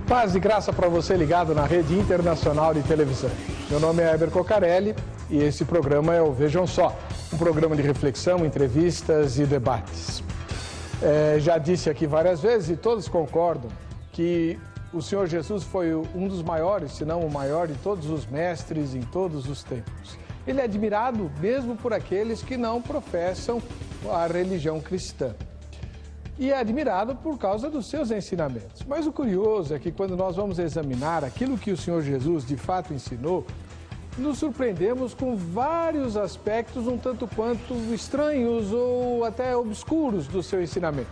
Paz e graça para você ligado na Rede Internacional de Televisão. Meu nome é Heber Cocarelli e esse programa é o Vejam Só, um programa de reflexão, entrevistas e debates. Já disse aqui várias vezes e todos concordam que o Senhor Jesus foi um dos maiores, se não o maior de todos os mestres em todos os tempos. Ele é admirado mesmo por aqueles que não professam a religião cristã. E é admirado por causa dos seus ensinamentos. Mas o curioso é que quando nós vamos examinar aquilo que o Senhor Jesus de fato ensinou, nos surpreendemos com vários aspectos um tanto quanto estranhos ou até obscuros do seu ensinamento.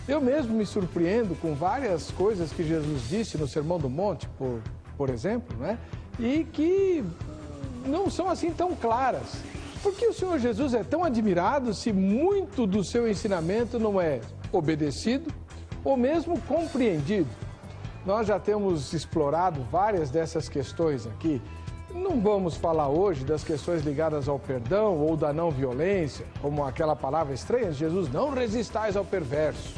Eu mesmo me surpreendo com várias coisas que Jesus disse no Sermão do Monte, por exemplo, né? E que não são assim tão claras. Por que o Senhor Jesus é tão admirado se muito do seu ensinamento não é obedecido ou mesmo compreendido? Nós já temos explorado várias dessas questões aqui. Não vamos falar hoje das questões ligadas ao perdão ou da não violência, como aquela palavra estranha, Jesus, não resistais ao perverso.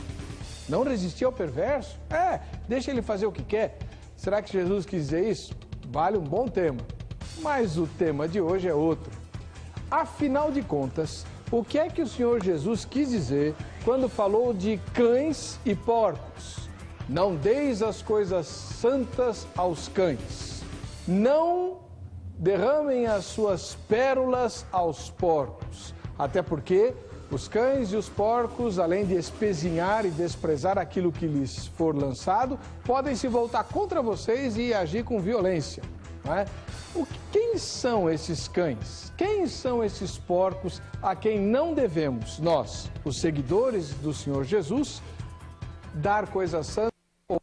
Não resistir ao perverso? Deixa ele fazer o que quer. Será que Jesus quis dizer isso? Vale um bom tema. Mas o tema de hoje é outro. Afinal de contas, o que é que o Senhor Jesus quis dizer quando falou de cães e porcos? Não deis as coisas santas aos cães. Não derramem as suas pérolas aos porcos. Até porque os cães e os porcos, além de espezinhar e desprezar aquilo que lhes for lançado, podem se voltar contra vocês e agir com violência. Não é? Quem são esses cães? Quem são esses porcos a quem não devemos, nós, os seguidores do Senhor Jesus, dar coisas santas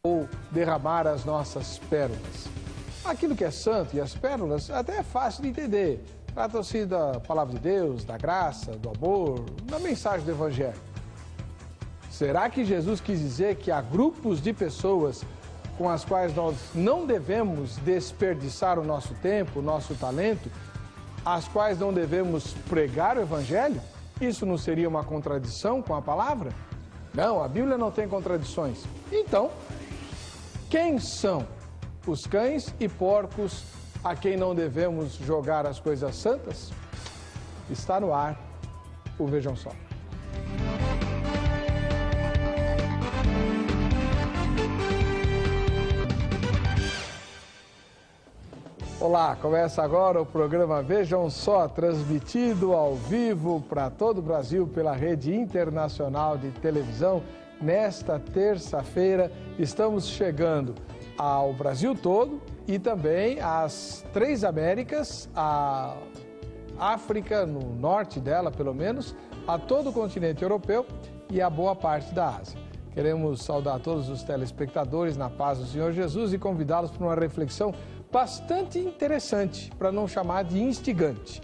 ou derramar as nossas pérolas? Aquilo que é santo e as pérolas até é fácil de entender. Trata-se da palavra de Deus, da graça, do amor, da mensagem do Evangelho. Será que Jesus quis dizer que há grupos de pessoas com as quais nós não devemos desperdiçar o nosso tempo, o nosso talento, as quais não devemos pregar o Evangelho? Isso não seria uma contradição com a palavra? Não, a Bíblia não tem contradições. Então, quem são os cães e porcos a quem não devemos jogar as coisas santas? Está no ar o Vejam Só. Olá, começa agora o programa Vejam Só, transmitido ao vivo para todo o Brasil pela Rede Internacional de Televisão. Nesta terça-feira estamos chegando ao Brasil todo e também às 3 Américas, a África, no norte dela pelo menos, a todo o continente europeu e a boa parte da Ásia. Queremos saudar todos os telespectadores na paz do Senhor Jesus e convidá-los para uma reflexão bastante interessante, para não chamar de instigante.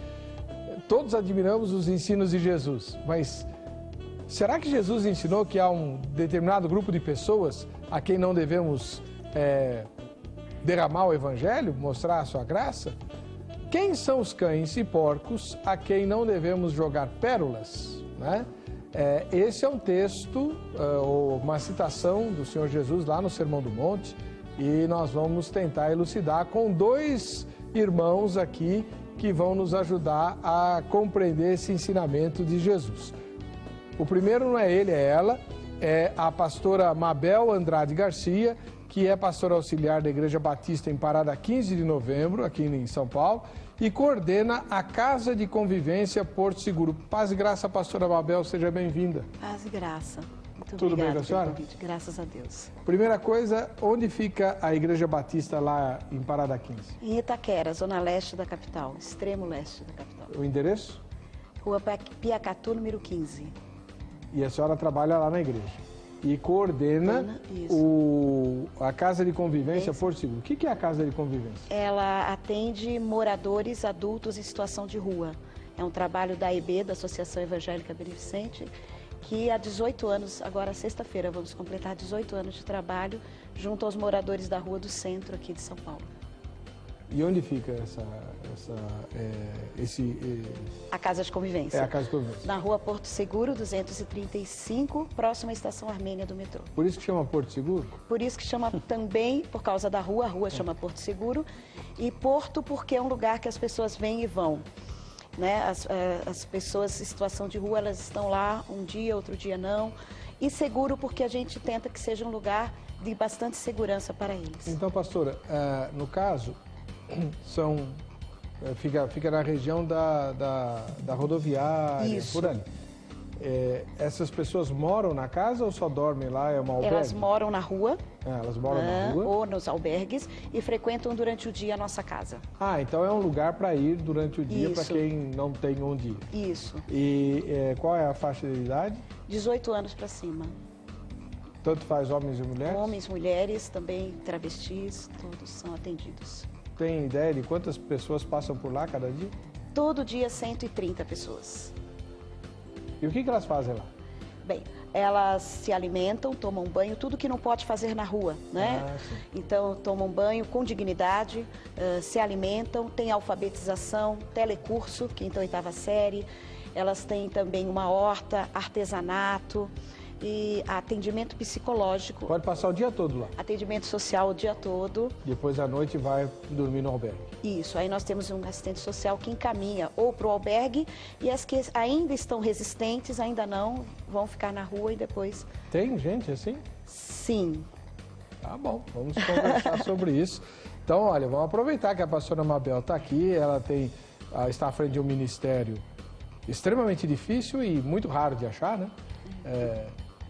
Todos admiramos os ensinos de Jesus, mas será que Jesus ensinou que há um determinado grupo de pessoas a quem não devemos derramar o Evangelho, mostrar a sua graça? Quem são os cães e porcos a quem não devemos jogar pérolas, né? Esse é um texto, ou uma citação do Senhor Jesus lá no Sermão do Monte, e nós vamos tentar elucidar com 2 irmãos aqui que vão nos ajudar a compreender esse ensinamento de Jesus. O primeiro não é ele, é ela, é a pastora Mabel Andrade Garcia, que é pastora auxiliar da Igreja Batista em Parada 15 de Novembro, aqui em São Paulo, e coordena a Casa de Convivência Porto Seguro. Paz e graça, pastora Mabel, seja bem-vinda. Paz e graça. Muito Tudo bem com a senhora? Convite. Graças a Deus. Primeira coisa, onde fica a Igreja Batista lá em Parada 15? Em Itaquera, zona leste da capital, extremo leste da capital. O endereço? Rua Piacatu, número 15. E a senhora trabalha lá na igreja. E coordena a Casa de Convivência Porto Seguro. O que é a Casa de Convivência? Ela atende moradores adultos em situação de rua. É um trabalho da AEB, da Associação Evangélica Beneficente, que há 18 anos, agora sexta-feira vamos completar 18 anos de trabalho junto aos moradores da Rua do Centro aqui de São Paulo. E onde fica A Casa de Convivência. É a Casa de Convivência. Na Rua Porto Seguro, 235, próxima à Estação Armênia do metrô. Por isso que chama Porto Seguro? Por isso que chama também, por causa da rua, a rua chama Porto Seguro. E Porto porque é um lugar que as pessoas vêm e vão. Né? As pessoas em situação de rua, elas estão lá um dia, outro dia não. E seguro porque a gente tenta que seja um lugar de bastante segurança para eles. Então, pastora, no caso, fica na região da rodoviária, Isso. por ali. Essas pessoas moram na casa ou só dormem lá? É uma albergue? Elas moram na rua. Elas moram na rua? Ou nos albergues e frequentam durante o dia a nossa casa. Ah, então é um lugar para ir durante o dia para quem não tem onde ir. Isso. E qual é a faixa de idade? 18 anos para cima. Tanto faz homens e mulheres? Homens, mulheres, também travestis, todos são atendidos. Tem ideia de quantas pessoas passam por lá cada dia? Todo dia 130 pessoas. E o que elas fazem lá? Bem, elas se alimentam, tomam banho, tudo que não pode fazer na rua, né? Então, tomam banho com dignidade, se alimentam, tem alfabetização, telecurso, quinta ou oitava série. Elas têm também uma horta, artesanato e atendimento psicológico. Pode passar o dia todo lá? Atendimento social o dia todo. Depois à noite vai dormir no albergue? Isso, aí nós temos um assistente social que encaminha ou para o albergue e as que ainda estão resistentes, ainda não, vão ficar na rua e depois... Tem gente assim? Sim. Tá bom, vamos conversar sobre isso. Então, olha, vamos aproveitar que a pastora Mabel está aqui, ela está à frente de um ministério extremamente difícil e muito raro de achar, né?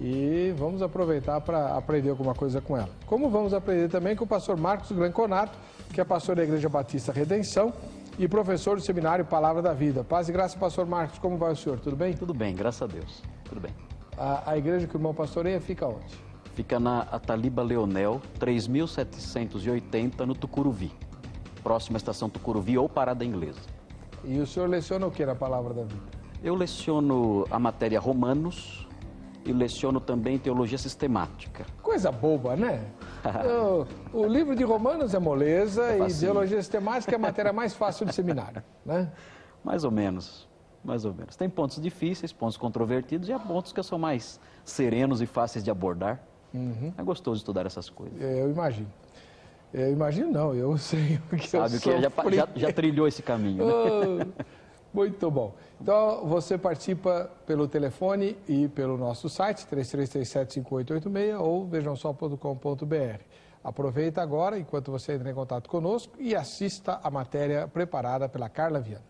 E vamos aproveitar para aprender alguma coisa com ela. Como vamos aprender também com o pastor Marcos Granconato, que é pastor da Igreja Batista Redenção e professor do seminário Palavra da Vida. Paz e graça, pastor Marcos, como vai o senhor? Tudo bem? Tudo bem, graças a Deus. Tudo bem. A igreja que o irmão pastoreia fica onde? Fica na Ataliba Leonel, 3.780, no Tucuruvi. Próxima à estação Tucuruvi ou Parada Inglesa. E o senhor leciona o que na Palavra da Vida? Eu leciono a matéria Romanos e leciono também Teologia Sistemática. Coisa boba, né? O livro de Romanos é moleza e Teologia Sistemática é a matéria mais fácil do seminário, né? Mais ou menos, mais ou menos. Tem pontos difíceis, pontos controvertidos e há pontos que são mais serenos e fáceis de abordar. É gostoso estudar essas coisas. Eu imagino. Eu imagino não, eu sei o que Sabe eu que já trilhou esse caminho, né? Muito bom. Então, você participa pelo telefone e pelo nosso site, 3337-5886 ou vejamsó.com.br. Aproveita agora, enquanto você entra em contato conosco, e assista a matéria preparada pela Carla Viana.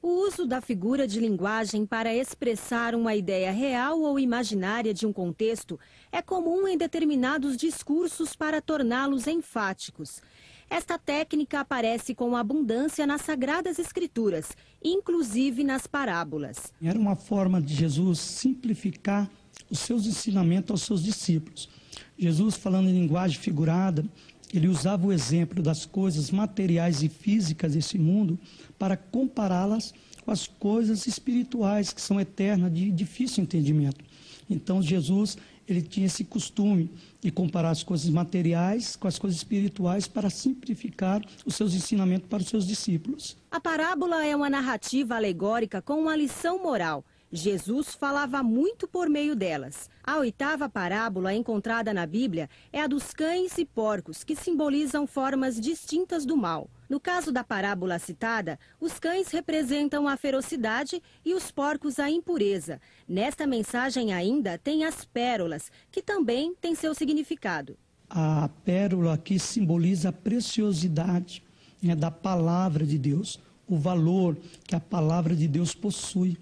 O uso da figura de linguagem para expressar uma ideia real ou imaginária de um contexto é comum em determinados discursos para torná-los enfáticos. Esta técnica aparece com abundância nas Sagradas Escrituras, inclusive nas parábolas. Era uma forma de Jesus simplificar os seus ensinamentos aos seus discípulos. Jesus, falando em linguagem figurada, ele usava o exemplo das coisas materiais e físicas desse mundo para compará-las com as coisas espirituais, que são eternas, de difícil entendimento. Então, Jesus, ele tinha esse costume de comparar as coisas materiais com as coisas espirituais para simplificar os seus ensinamentos para os seus discípulos. A parábola é uma narrativa alegórica com uma lição moral. Jesus falava muito por meio delas. A oitava parábola encontrada na Bíblia é a dos cães e porcos, que simbolizam formas distintas do mal. No caso da parábola citada, os cães representam a ferocidade e os porcos a impureza. Nesta mensagem ainda tem as pérolas, que também têm seu significado. A pérola aqui simboliza a preciosidade, né, da palavra de Deus, o valor que a palavra de Deus possui.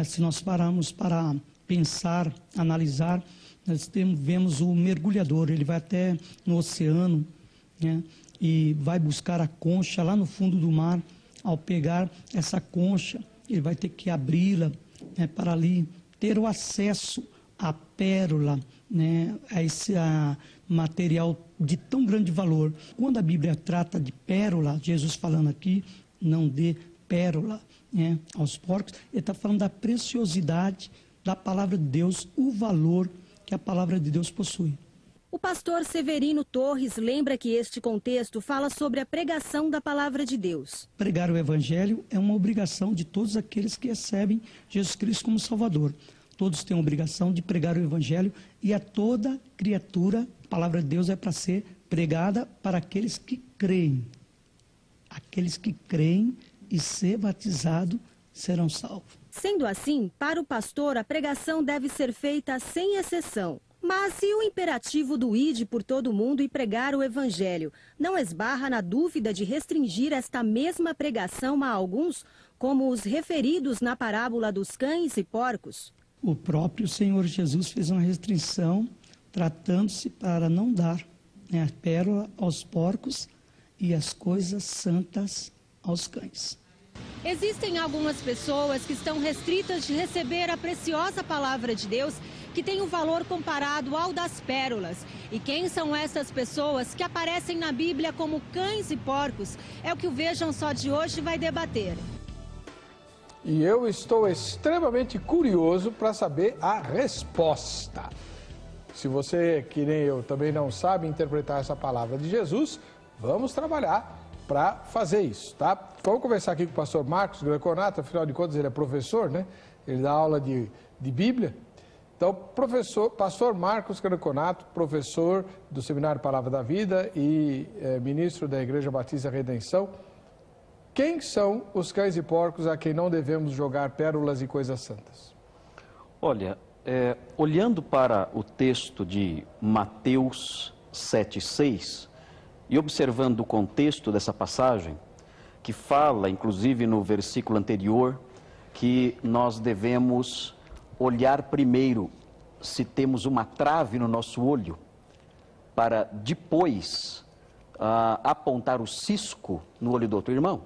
Se nós pararmos para pensar, analisar, nós vemos o mergulhador, ele vai até no oceano, né, e vai buscar a concha lá no fundo do mar. Ao pegar essa concha, ele vai ter que abri-la, né, para ali ter o acesso à pérola, né, a esse material de tão grande valor. Quando a Bíblia trata de pérola, Jesus falando aqui, não dê pérola, né, aos porcos, ele está falando da preciosidade da palavra de Deus, o valor que a palavra de Deus possui. O pastor Severino Torres lembra que este contexto fala sobre a pregação da palavra de Deus. Pregar o evangelho é uma obrigação de todos aqueles que recebem Jesus Cristo como Salvador. Todos têm a obrigação de pregar o evangelho e a toda criatura, a palavra de Deus é para ser pregada para aqueles que creem. Aqueles que creem e ser batizado serão salvos. Sendo assim, para o pastor, a pregação deve ser feita sem exceção. Mas e o imperativo do ide por todo mundo e pregar o evangelho? Não esbarra na dúvida de restringir esta mesma pregação a alguns, como os referidos na parábola dos cães e porcos? O próprio Senhor Jesus fez uma restrição, tratando-se para não dar a pérola aos porcos e as coisas santas aos cães. Existem algumas pessoas que estão restritas de receber a preciosa palavra de Deus, que tem um valor comparado ao das pérolas. E quem são essas pessoas que aparecem na Bíblia como cães e porcos? É o que o Vejam Só de hoje vai debater. E eu estou extremamente curioso para saber a resposta. Se você, que nem eu, também não sabe interpretar essa palavra de Jesus, vamos trabalhar para fazer isso, tá? Vamos conversar aqui com o pastor Marcos Greconato, afinal de contas ele é professor, né? Ele dá aula de Bíblia. Então, pastor Marcos Greconato, professor do Seminário Palavra da Vida e ministro da Igreja Batista Redenção. Quem são os cães e porcos a quem não devemos jogar pérolas e coisas santas? Olha, olhando para o texto de Mateus 7,6 e observando o contexto dessa passagem, que fala, inclusive no versículo anterior, que nós devemos olhar primeiro se temos uma trave no nosso olho, para depois apontar o cisco no olho do outro irmão.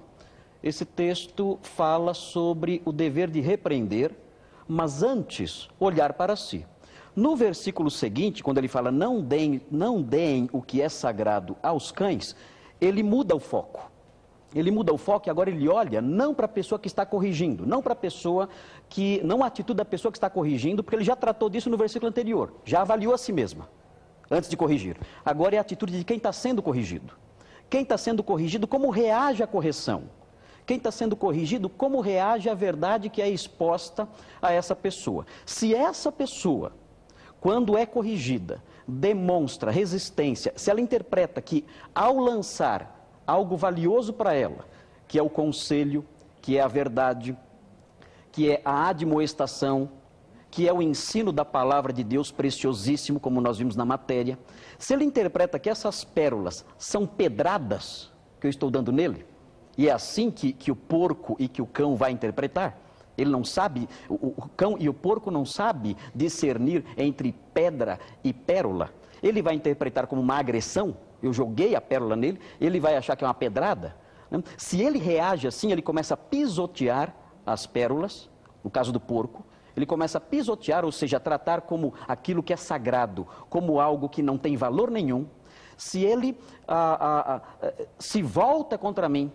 Esse texto fala sobre o dever de repreender, mas antes olhar para si. No versículo seguinte, quando ele fala não deem o que é sagrado aos cães, ele muda o foco. Ele muda o foco e agora ele olha não para a pessoa que está corrigindo, não para a pessoa que, não a atitude da pessoa que está corrigindo, porque ele já tratou disso no versículo anterior, já avaliou a si mesma, antes de corrigir. Agora é a atitude de quem está sendo corrigido. Quem está sendo corrigido, como reage à correção? Quem está sendo corrigido, como reage à verdade que é exposta a essa pessoa? Se essa pessoa, quando é corrigida, demonstra resistência, se ela interpreta que ao lançar algo valioso para ela, que é o conselho, que é a verdade, que é a admoestação, que é o ensino da palavra de Deus preciosíssimo, como nós vimos na matéria, se ele interpreta que essas pérolas são pedradas que eu estou dando nele, e é assim que o porco e que o cão vai interpretar, ele não sabe, o cão e o porco não sabem discernir entre pedra e pérola, ele vai interpretar como uma agressão. Eu joguei a pérola nele, ele vai achar que é uma pedrada. Se ele reage assim, ele começa a pisotear as pérolas, no caso do porco, ele começa a pisotear, ou seja, a tratar como aquilo que é sagrado, como algo que não tem valor nenhum. Se ele se volta contra mim,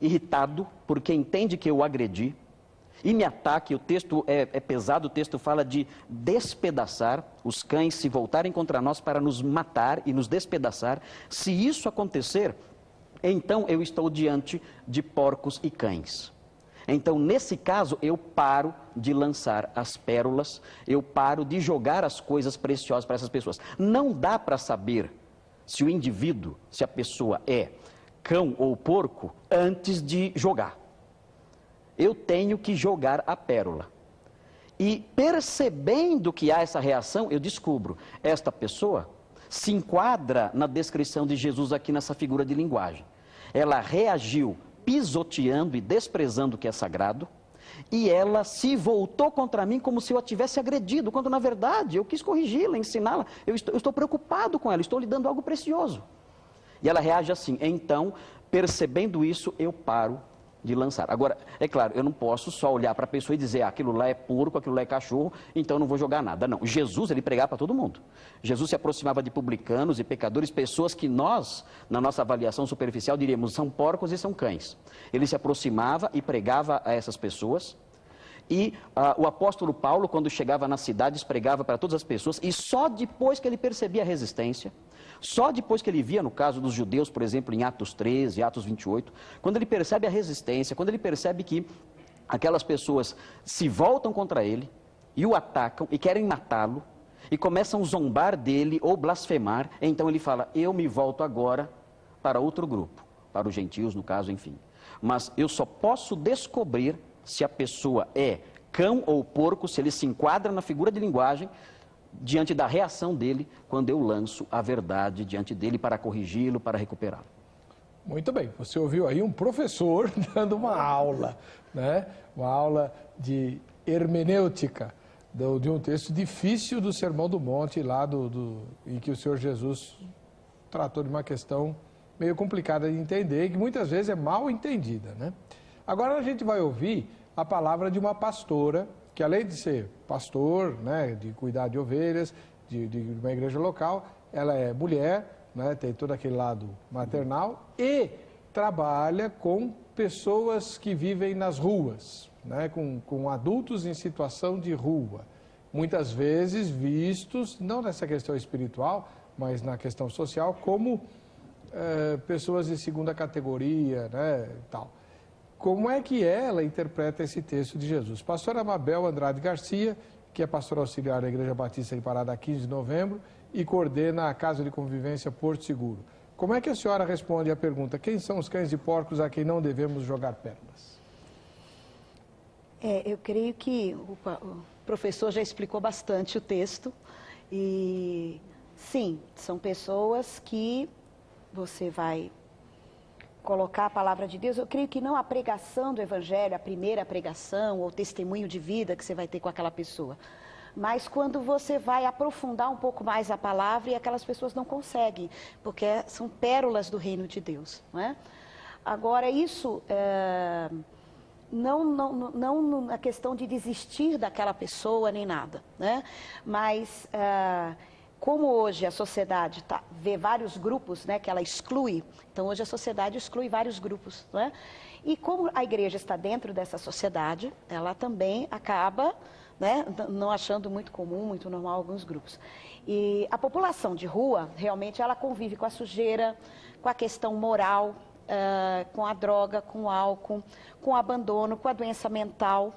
irritado, porque entende que eu agredi, e me ataque, o texto é pesado, o texto fala de despedaçar, os cães se voltarem contra nós para nos matar e nos despedaçar. Se isso acontecer, então eu estou diante de porcos e cães. Então, nesse caso, eu paro de lançar as pérolas, eu paro de jogar as coisas preciosas para essas pessoas. Não dá para saber se o indivíduo, se a pessoa é cão ou porco, antes de jogar. Eu tenho que jogar a pérola. E percebendo que há essa reação, eu descubro, esta pessoa se enquadra na descrição de Jesus aqui nessa figura de linguagem. Ela reagiu pisoteando e desprezando o que é sagrado, e ela se voltou contra mim como se eu a tivesse agredido, quando na verdade eu quis corrigi-la, ensiná-la, eu estou preocupado com ela, estou lhe dando algo precioso. E ela reage assim, então, percebendo isso, eu paro de lançar. Agora, é claro, eu não posso só olhar para a pessoa e dizer, aquilo lá é porco, aquilo lá é cachorro, então eu não vou jogar nada. Não, Jesus, ele pregava para todo mundo. Jesus se aproximava de publicanos e pecadores, pessoas que nós, na nossa avaliação superficial, diríamos, são porcos e são cães. Ele se aproximava e pregava a essas pessoas, E o apóstolo Paulo, quando chegava nas cidades, pregava para todas as pessoas, e só depois que ele percebia a resistência, só depois que ele via, no caso dos judeus, por exemplo, em Atos 13, Atos 28, quando ele percebe a resistência, quando ele percebe que aquelas pessoas se voltam contra ele, e o atacam, e querem matá-lo, e começam a zombar dele, ou blasfemar, então ele fala, eu me volto agora para outro grupo, para os gentios, no caso, enfim. Mas eu só posso descobrir se a pessoa é cão ou porco, se ele se enquadra na figura de linguagem, diante da reação dele, quando eu lanço a verdade diante dele para corrigi-lo, para recuperá-lo. Muito bem, você ouviu aí um professor dando uma aula, né? Uma aula de hermenêutica, de um texto difícil do Sermão do Monte, lá em que o Senhor Jesus tratou de uma questão meio complicada de entender e que muitas vezes é mal entendida, né? Agora a gente vai ouvir a palavra de uma pastora, que além de ser pastor, né, de cuidar de ovelhas, de uma igreja local, ela é mulher, né, tem todo aquele lado maternal e trabalha com pessoas que vivem nas ruas, né, com adultos em situação de rua. Muitas vezes vistos, não nessa questão espiritual, mas na questão social, como pessoas de segunda categoria, né, tal. Como é que ela interpreta esse texto de Jesus? Pastora Mabel Andrade Garcia, que é pastora auxiliar da Igreja Batista em Parada 15 de novembro e coordena a Casa de Convivência Porto Seguro. Como é que a senhora responde à pergunta, quem são os cães e porcos a quem não devemos jogar pérolas? Eu creio que o professor já explicou bastante o texto e, sim, são pessoas que você vai colocar a palavra de Deus. Eu creio que não a pregação do Evangelho, a primeira pregação ou testemunho de vida que você vai ter com aquela pessoa, mas quando você vai aprofundar um pouco mais a palavra e aquelas pessoas não conseguem, porque são pérolas do reino de Deus, não é? Agora, isso não na questão de desistir daquela pessoa nem nada, né? Mas como hoje a sociedade vê vários grupos, né, que ela exclui, então hoje a sociedade exclui vários grupos, né? E como a igreja está dentro dessa sociedade, ela também acaba, né, não achando muito comum, muito normal alguns grupos. E a população de rua, realmente, ela convive com a sujeira, com a questão moral, com a droga, com o álcool, com o abandono, com a doença mental.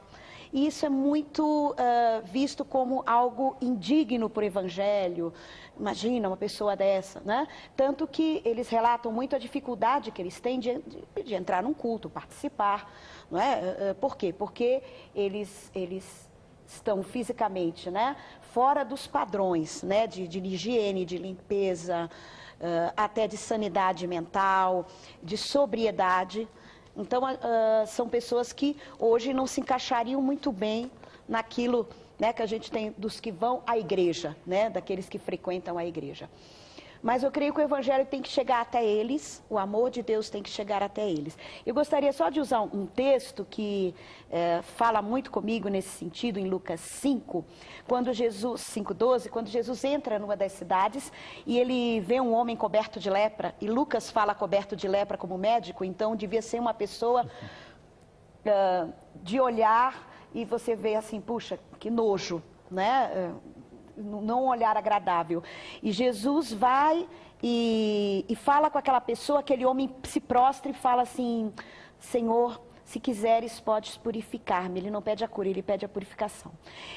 E isso é muito visto como algo indigno por evangelho. Imagina uma pessoa dessa, né? Tanto que eles relatam muito a dificuldade que eles têm de entrar num culto, participar, não é? Por quê? Porque eles estão fisicamente, né, fora dos padrões, né, de higiene, de limpeza, até de sanidade mental, de sobriedade. Então, são pessoas que hoje não se encaixariam muito bem naquilo, né, que a gente tem dos que vão à igreja, né, daqueles que frequentam a igreja. Mas eu creio que o evangelho tem que chegar até eles, o amor de Deus tem que chegar até eles. Eu gostaria só de usar um texto que fala muito comigo nesse sentido, em Lucas 5, 5:12, quando Jesus entra numa das cidades e ele vê um homem coberto de lepra, e Lucas fala coberto de lepra como médico, então devia ser uma pessoa de olhar e você vê assim, puxa, que nojo, né? Não um olhar agradável. E Jesus vai e fala com aquela pessoa, aquele homem se prostra e fala assim, Senhor, se quiseres podes purificar-me. Ele não pede a cura, ele pede a purificação.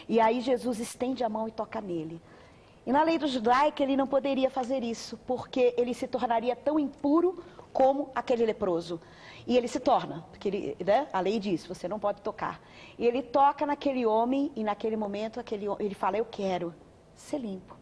E aí Jesus estende a mão e toca nele. E na lei judaica ele não poderia fazer isso, porque ele se tornaria tão impuro como aquele leproso. E ele se torna, porque né, a lei diz, você não pode tocar. E ele toca naquele homem e naquele momento ele fala, eu quero ser limpo.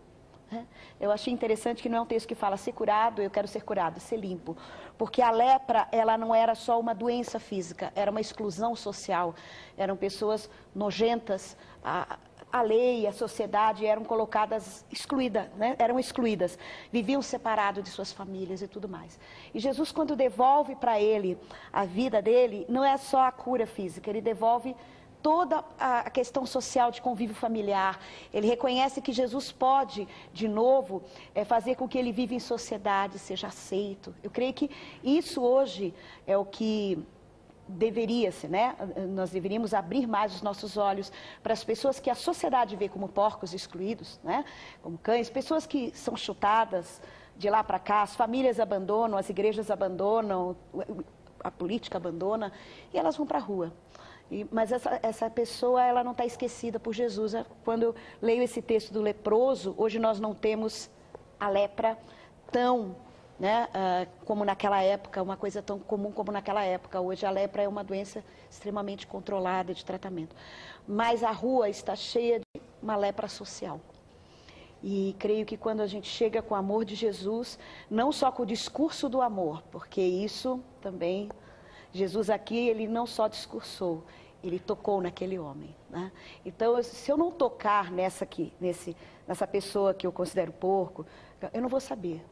Eu achei interessante que não é um texto que fala ser curado, eu quero ser curado, ser limpo. Porque a lepra, ela não era só uma doença física, era uma exclusão social. Eram pessoas nojentas, a lei, a sociedade eram colocadas excluídas, né? Eram excluídas, viviam separados de suas famílias e tudo mais. E Jesus, quando devolve para ele a vida dele, não é só a cura física, ele devolve toda a questão social de convívio familiar. Ele reconhece que Jesus pode, de novo, fazer com que ele viva em sociedade, seja aceito. Eu creio que isso hoje é o que deveria-se, né? Nós deveríamos abrir mais os nossos olhos para as pessoas que a sociedade vê como porcos excluídos, né? Como cães, pessoas que são chutadas de lá para cá, as famílias abandonam, as igrejas abandonam, a política abandona e elas vão para a rua. Mas essa pessoa, ela não está esquecida por Jesus. Quando eu leio esse texto do leproso, hoje nós não temos a lepra tão, né, como naquela época, uma coisa tão comum como naquela época. Hoje a lepra é uma doença extremamente controlada de tratamento. Mas a rua está cheia de uma lepra social. E creio que quando a gente chega com o amor de Jesus, não só com o discurso do amor, porque isso também, Jesus aqui, ele não só discursou, ele tocou naquele homem, né? Então, se eu não tocar nessa pessoa que eu considero porco, eu não vou saber,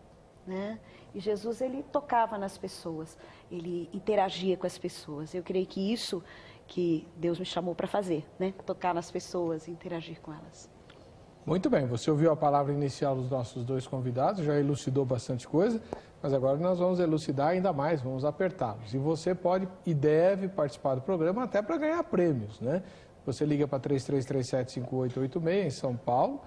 né? E Jesus, ele tocava nas pessoas, ele interagia com as pessoas. Eu creio que isso que Deus me chamou para fazer, né? Tocar nas pessoas e interagir com elas. Muito bem, você ouviu a palavra inicial dos nossos dois convidados, já elucidou bastante coisa, mas agora nós vamos elucidar ainda mais, vamos apertá-los. E você pode e deve participar do programa até para ganhar prêmios, né? Você liga para 3337-5886 em São Paulo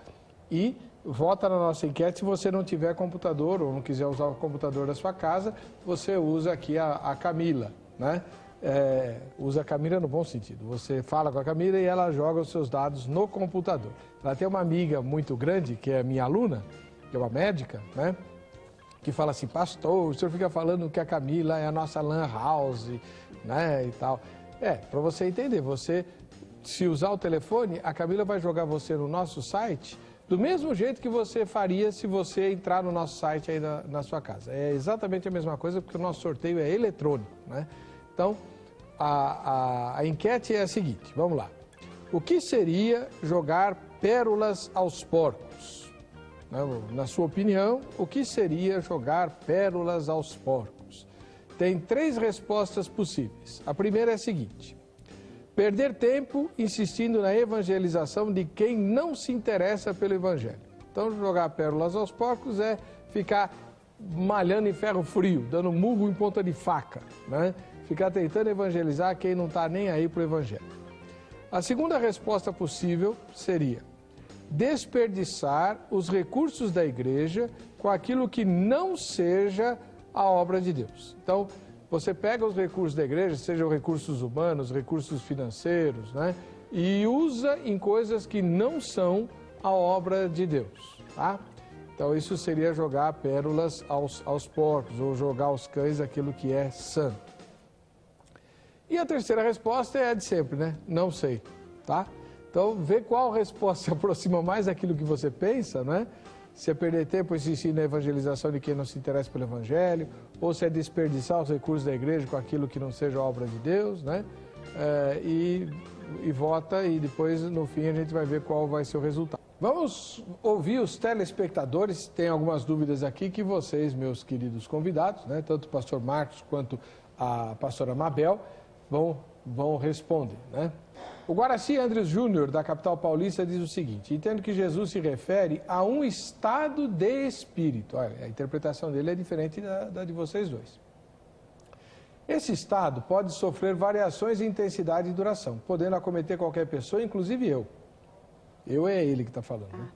e vota na nossa enquete. Se você não tiver computador ou não quiser usar o computador da sua casa, você usa aqui a Camila, né? Usa a Camila no bom sentido. Você fala com a Camila e ela joga os seus dados no computador. Ela tem uma amiga muito grande, que é minha aluna, que é uma médica, né? Que fala assim: pastor, o senhor fica falando que a Camila é a nossa lan house, né? E tal. Para você entender, se usar o telefone, a Camila vai jogar você no nosso site do mesmo jeito que você faria se você entrar no nosso site aí na sua casa. É exatamente a mesma coisa, porque o nosso sorteio é eletrônico, né? Então, a enquete é a seguinte, vamos lá. O que seria jogar pérolas aos porcos? Na sua opinião, o que seria jogar pérolas aos porcos? Tem 3 respostas possíveis. A primeira é a seguinte: perder tempo insistindo na evangelização de quem não se interessa pelo evangelho. Então, jogar pérolas aos porcos é ficar malhando em ferro frio, dando murro em ponta de faca, né? Ficar tentando evangelizar quem não está nem aí para o evangelho. A segunda resposta possível seria desperdiçar os recursos da igreja com aquilo que não seja a obra de Deus. Então, você pega os recursos da igreja, sejam recursos humanos, recursos financeiros, né? E usa em coisas que não são a obra de Deus, tá? Então, isso seria jogar pérolas aos porcos, ou jogar aos cães aquilo que é santo. E a terceira resposta é a de sempre, né? Não sei, tá? Então, vê qual resposta se aproxima mais daquilo que você pensa, né? Se é perder tempo insistindo na evangelização de quem não se interessa pelo evangelho, ou se é desperdiçar os recursos da igreja com aquilo que não seja a obra de Deus, né? E vota, e depois, no fim, a gente vai ver qual vai ser o resultado. Vamos ouvir os telespectadores. Tem algumas dúvidas aqui que vocês, meus queridos convidados, né? Tanto o pastor Marcos quanto a pastora Mabel, vão responder, né? O Guaraci Andres Júnior, da capital paulista, diz o seguinte: entendo que Jesus se refere a um estado de espírito. Olha, a interpretação dele é diferente da de vocês dois. Esse estado pode sofrer variações de intensidade e duração, podendo acometer qualquer pessoa, inclusive eu. Eu é ele que está falando, né?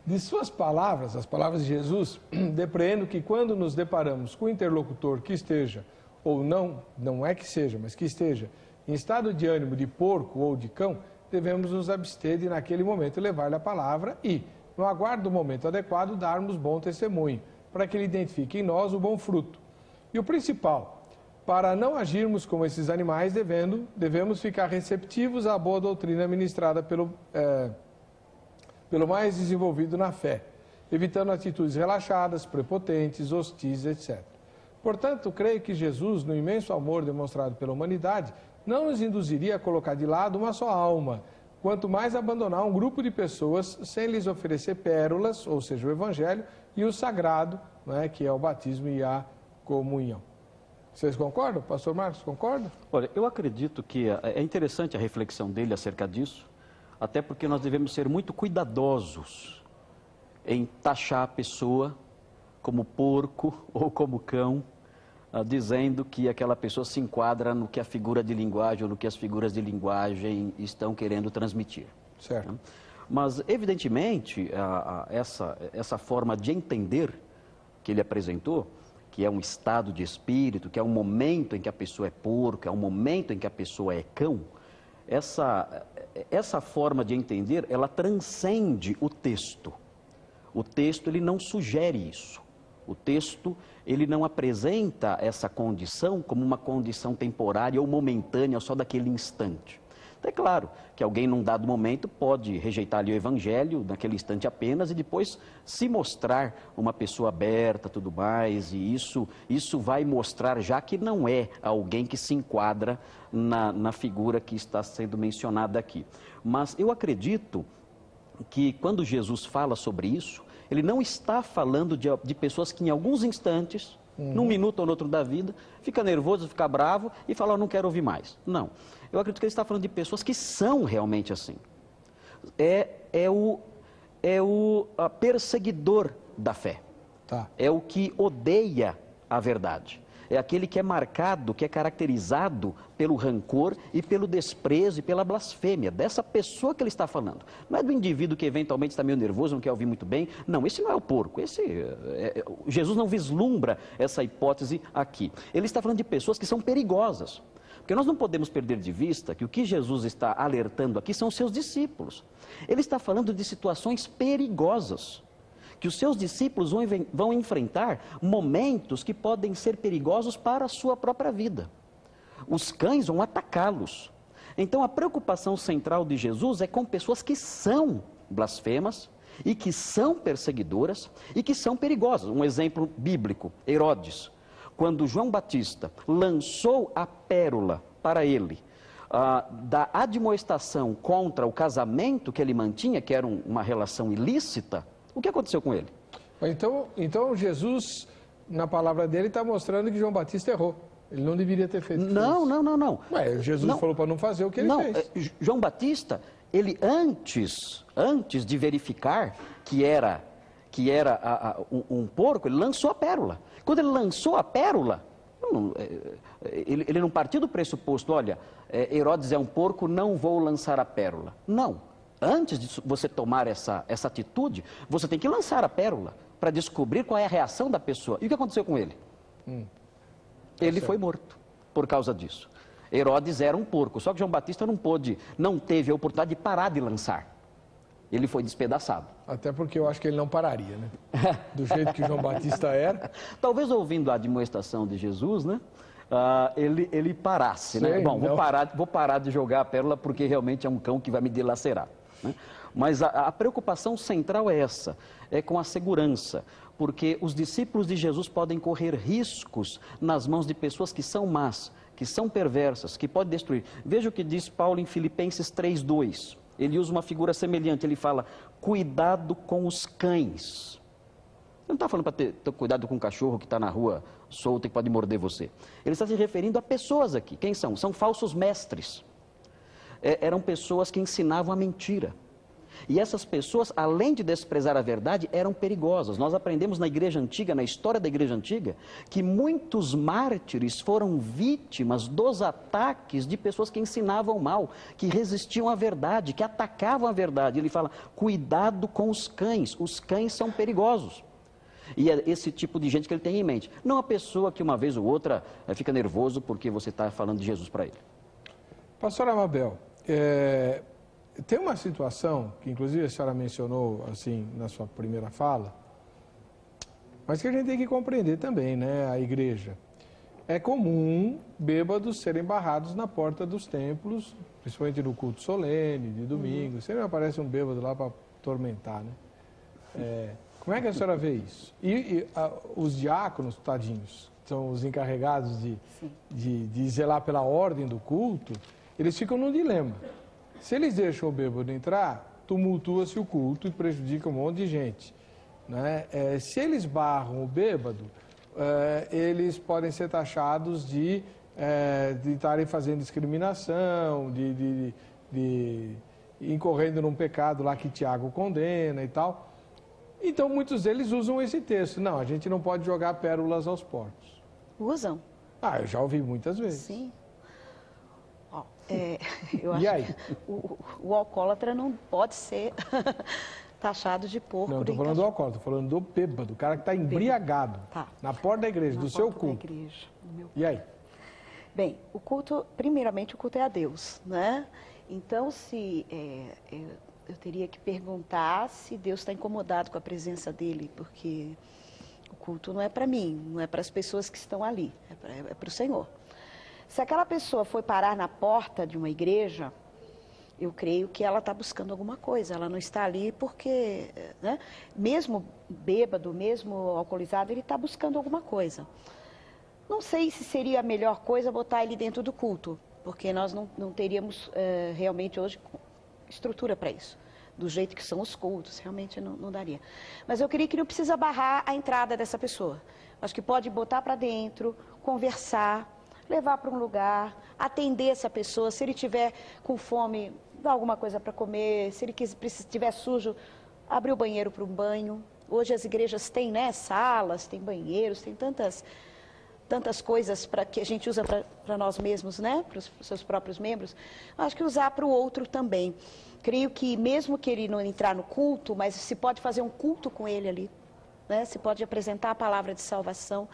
De suas palavras, as palavras de Jesus, depreendo que quando nos deparamos com um interlocutor que esteja, ou não é que seja, mas que esteja em estado de ânimo de porco ou de cão, devemos nos abster de naquele momento levar-lhe a palavra e, no aguardo do momento adequado, darmos bom testemunho, para que ele identifique em nós o bom fruto. E o principal, para não agirmos como esses animais, devemos ficar receptivos à boa doutrina ministrada pelo mais desenvolvido na fé, evitando atitudes relaxadas, prepotentes, hostis, etc. Portanto, creio que Jesus, no imenso amor demonstrado pela humanidade, não nos induziria a colocar de lado uma só alma, quanto mais abandonar um grupo de pessoas sem lhes oferecer pérolas, ou seja, o evangelho, e o sagrado, né, que é o batismo e a comunhão. Vocês concordam? Pastor Marcos, concorda? Olha, eu acredito que é interessante a reflexão dele acerca disso, até porque nós devemos ser muito cuidadosos em taxar a pessoa como porco ou como cão, dizendo que aquela pessoa se enquadra no que a figura de linguagem ou no que as figuras de linguagem estão querendo transmitir. Certo. Mas, evidentemente, essa forma de entender que ele apresentou, que é um estado de espírito, que é um momento em que a pessoa é porco, é um momento em que a pessoa é cão, essa forma de entender, ela transcende o texto. O texto, ele não sugere isso. O texto, ele não apresenta essa condição como uma condição temporária ou momentânea, só daquele instante. Então, é claro que alguém, num dado momento, pode rejeitar ali o evangelho, naquele instante apenas, e depois se mostrar uma pessoa aberta, tudo mais, e isso vai mostrar já que não é alguém que se enquadra na figura que está sendo mencionada aqui. Mas eu acredito que quando Jesus fala sobre isso, ele não está falando de pessoas que em alguns instantes, num minuto ou no outro da vida, fica nervoso, fica bravo e fala, não quero ouvir mais. Não. Eu acredito que ele está falando de pessoas que são realmente assim. É o perseguidor da fé. Tá. É o que odeia a verdade. É aquele que é marcado, que é caracterizado pelo rancor e pelo desprezo e pela blasfêmia. Dessa pessoa que ele está falando. Não é do indivíduo que eventualmente está meio nervoso, não quer ouvir muito bem. Não, esse não é o porco. Jesus não vislumbra essa hipótese aqui. Ele está falando de pessoas que são perigosas. Porque nós não podemos perder de vista que o que Jesus está alertando aqui são os seus discípulos. Ele está falando de situações perigosas. Que os seus discípulos vão enfrentar momentos que podem ser perigosos para a sua própria vida. Os cães vão atacá-los. Então a preocupação central de Jesus é com pessoas que são blasfemas e que são perseguidoras e que são perigosas. Um exemplo bíblico, Herodes. Quando João Batista lançou a pérola para ele, da admoestação contra o casamento que ele mantinha, que era uma relação ilícita, o que aconteceu com ele? Então Jesus, na palavra dele, está mostrando que João Batista errou. Ele não deveria ter feito isso. Não. Ué, Jesus falou para não fazer o que ele fez. João Batista, ele antes de verificar que era um porco, ele lançou a pérola. Quando ele lançou a pérola, ele não partiu do pressuposto, olha, Herodes é um porco, não vou lançar a pérola. Não. Antes de você tomar essa atitude, você tem que lançar a pérola para descobrir qual é a reação da pessoa. E o que aconteceu com ele? Ele foi morto por causa disso. Herodes era um porco, só que João Batista não teve a oportunidade de parar de lançar. Ele foi despedaçado. Até porque eu acho que ele não pararia, né? Do jeito que João Batista era. Talvez ouvindo a admoestação de Jesus, né? Ele parasse, né? Bom, vou parar de jogar a pérola porque realmente é um cão que vai me dilacerar. Né? Mas a preocupação central é essa, é com a segurança, porque os discípulos de Jesus podem correr riscos nas mãos de pessoas que são más, que são perversas, que podem destruir. Veja o que diz Paulo em Filipenses 3:2. Ele usa uma figura semelhante, ele fala, cuidado com os cães. Ele não está falando para ter cuidado com um cachorro que está na rua solto e que pode morder você. Ele está se referindo a pessoas aqui. Quem são? São falsos mestres. Eram pessoas que ensinavam a mentira. E essas pessoas, além de desprezar a verdade, eram perigosas. Nós aprendemos na igreja antiga, na história da igreja antiga, que muitos mártires foram vítimas dos ataques de pessoas que ensinavam mal, que resistiam à verdade, que atacavam a verdade. Ele fala, cuidado com os cães são perigosos. E é esse tipo de gente que ele tem em mente. Não a pessoa que uma vez ou outra fica nervoso porque você está falando de Jesus para ele. Pastora Mabel, tem uma situação, que inclusive a senhora mencionou assim na sua primeira fala, mas que a gente tem que compreender também, né, a igreja. É comum bêbados serem barrados na porta dos templos, principalmente no culto solene, de domingo. Sempre aparece um bêbado lá para atormentar, né? Como é que a senhora vê isso? E os diáconos, tadinhos, são os encarregados de zelar pela ordem do culto, eles ficam num dilema. Se eles deixam o bêbado entrar, tumultua-se o culto e prejudica um monte de gente. Né? Se eles barram o bêbado, eles podem ser taxados de estarem fazendo discriminação, de incorrendo num pecado lá que Tiago condena e tal. Então, muitos deles usam esse texto. Não, a gente não pode jogar pérolas aos porcos. Usam. Ah, eu já ouvi muitas vezes. Sim. Ó, eu E acho aí? que o alcoólatra não pode ser taxado de porco. Não, estou falando do alcoólatra, estou falando do bêbado, o cara que está embriagado, Tá. na porta da igreja, do seu culto. E aí? Bem, o culto, primeiramente o culto é a Deus, né? Então, se eu teria que perguntar se Deus está incomodado com a presença dele, porque o culto não é para mim, não é para as pessoas que estão ali, é para o Senhor. Se aquela pessoa foi parar na porta de uma igreja, eu creio que ela está buscando alguma coisa, ela não está ali porque, né? Mesmo bêbado, mesmo alcoolizado, ele está buscando alguma coisa. Não sei se seria a melhor coisa botar ele dentro do culto, porque nós não teríamos realmente hoje estrutura para isso. Do jeito que são os cultos, realmente não daria. Mas eu creio que não precisa barrar a entrada dessa pessoa. Acho que pode botar para dentro, conversar, levar para um lugar, atender essa pessoa. Se ele tiver com fome, dar alguma coisa para comer. Se ele estiver sujo, abrir o banheiro para um banho. Hoje as igrejas têm, né, salas, tem banheiros, tem tantas coisas que a gente usa para nós mesmos, né? Para os seus próprios membros. Acho que usar para o outro também. Creio que mesmo que ele não entrar no culto, mas se pode fazer um culto com ele ali, né? Se pode apresentar a palavra de salvação.